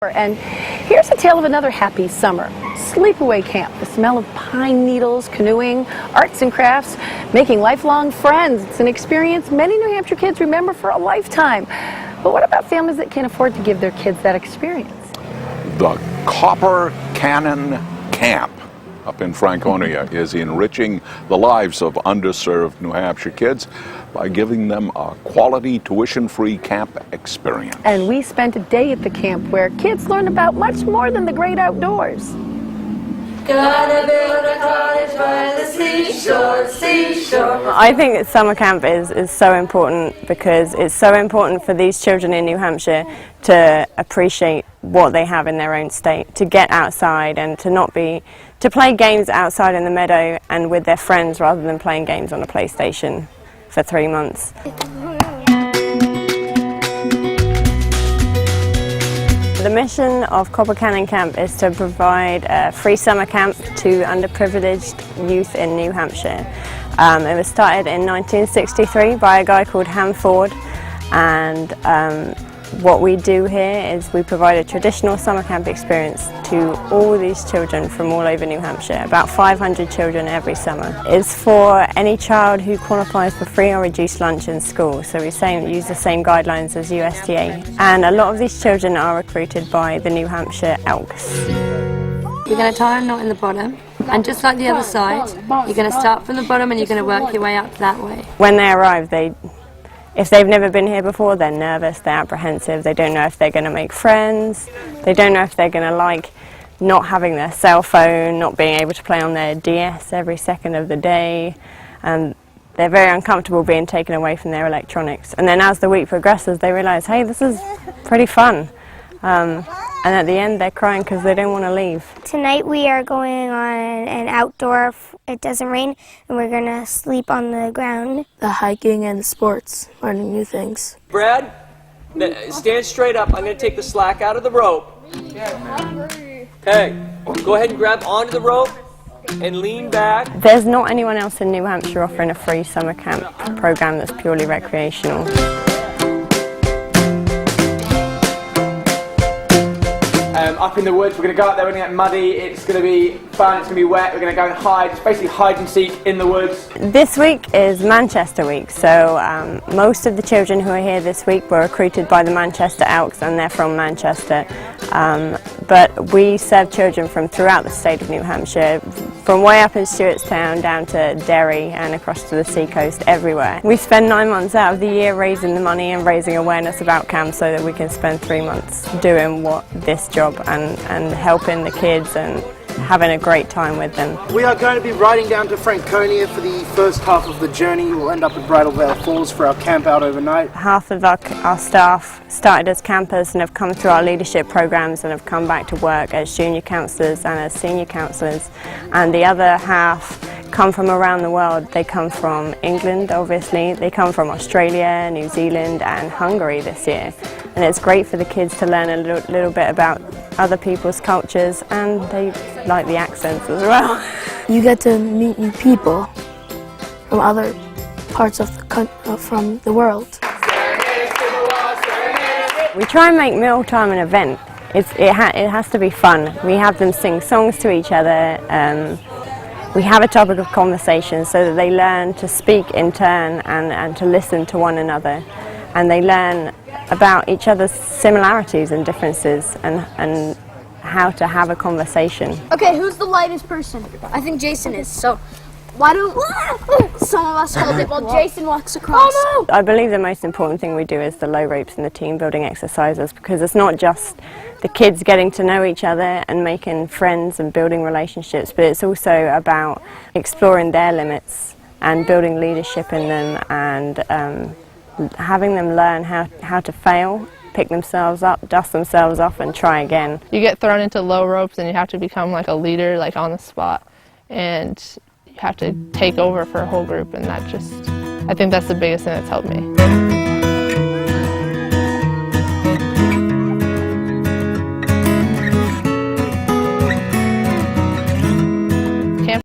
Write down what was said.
And here's a tale of another happy summer. Sleepaway camp, the smell of pine needles, canoeing, arts and crafts, making lifelong friends. It's an experience many New Hampshire kids remember for a lifetime. But what about families that can't afford to give their kids that experience? The Copper Cannon Camp up in Franconia is enriching the lives of underserved New Hampshire kids by giving them a quality tuition-free camp experience. And we spent a day at the camp where kids learned about much more than the great outdoors. Gonna build a cottage by the seashore, seashore. I think that summer camp is so important because it's so important for these children in New Hampshire to appreciate what they have in their own state, to get outside and to play games outside in the meadow and with their friends rather than playing games on a PlayStation for 3 months. The mission of Copper Cannon Camp is to provide a free summer camp to underprivileged youth in New Hampshire. It was started in 1963 by a guy called Hampshire, and what we do here is we provide a traditional summer camp experience to all these children from all over New Hampshire, about 500 children every summer. It's for any child who qualifies for free or reduced lunch in school, so we use the same guidelines as USDA. And a lot of these children are recruited by the New Hampshire Elks. You're going to tie a knot in the bottom, and just like the other side, you're going to start from the bottom and you're going to work your way up that way. When they arrive, if they've never been here before, they're nervous, they're apprehensive, they don't know if they're going to make friends, they don't know if they're going to like not having their cell phone, not being able to play on their DS every second of the day, and they're very uncomfortable being taken away from their electronics. And then as the week progresses, they realise, hey, this is pretty fun. And at the end, they're crying because they don't want to leave. Tonight we are going on an outdoor, it doesn't rain, and we're going to sleep on the ground. The hiking and the sports, learning new things. Brad, stand straight up. I'm going to take the slack out of the rope. Okay, go ahead and grab onto the rope and lean back. There's not anyone else in New Hampshire offering a free summer camp program that's purely recreational. Up in the woods, we're going to go out there, we're going to get muddy, it's going to be fun, it's going to be wet, we're going to go and hide, it's basically hide and seek in the woods. This week is Manchester week, so most of the children who are here this week were recruited by the Manchester Elks and they're from Manchester. But we serve children from throughout the state of New Hampshire, from way up in Stewartstown down to Derry and across to the seacoast, everywhere. We spend 9 months out of the year raising the money and raising awareness about camp so that we can spend 3 months doing this job and helping the kids and having a great time with them. We are going to be riding down to Franconia for the first half of the journey. We'll end up at Bridal Veil Falls for our camp out overnight. Half of our staff started as campers and have come through our leadership programs and have come back to work as junior counsellors and as senior counsellors. And the other half come from around the world. They come from England, obviously. They come from Australia, New Zealand and Hungary this year. And it's great for the kids to learn a little bit about other people's cultures, and they like the accents as well. You get to meet new people from other parts of from the world. We try and make mealtime an event. It has to be fun. We have them sing songs to each other. We have a topic of conversation so that they learn to speak in turn and to listen to one another. And they learn about each other's similarities and differences and how to have a conversation. Okay, who's the lightest person? I think Jason is, so why don't some of us hold it while Jason walks across? Oh, no. I believe the most important thing we do is the low ropes and the team building exercises, because it's not just the kids getting to know each other and making friends and building relationships, but it's also about exploring their limits and building leadership in them and having them learn how to fail, pick themselves up, dust themselves off and try again. You get thrown into low ropes and you have to become like a leader, like on the spot, and you have to take over for a whole group, and I think that's the biggest thing that's helped me.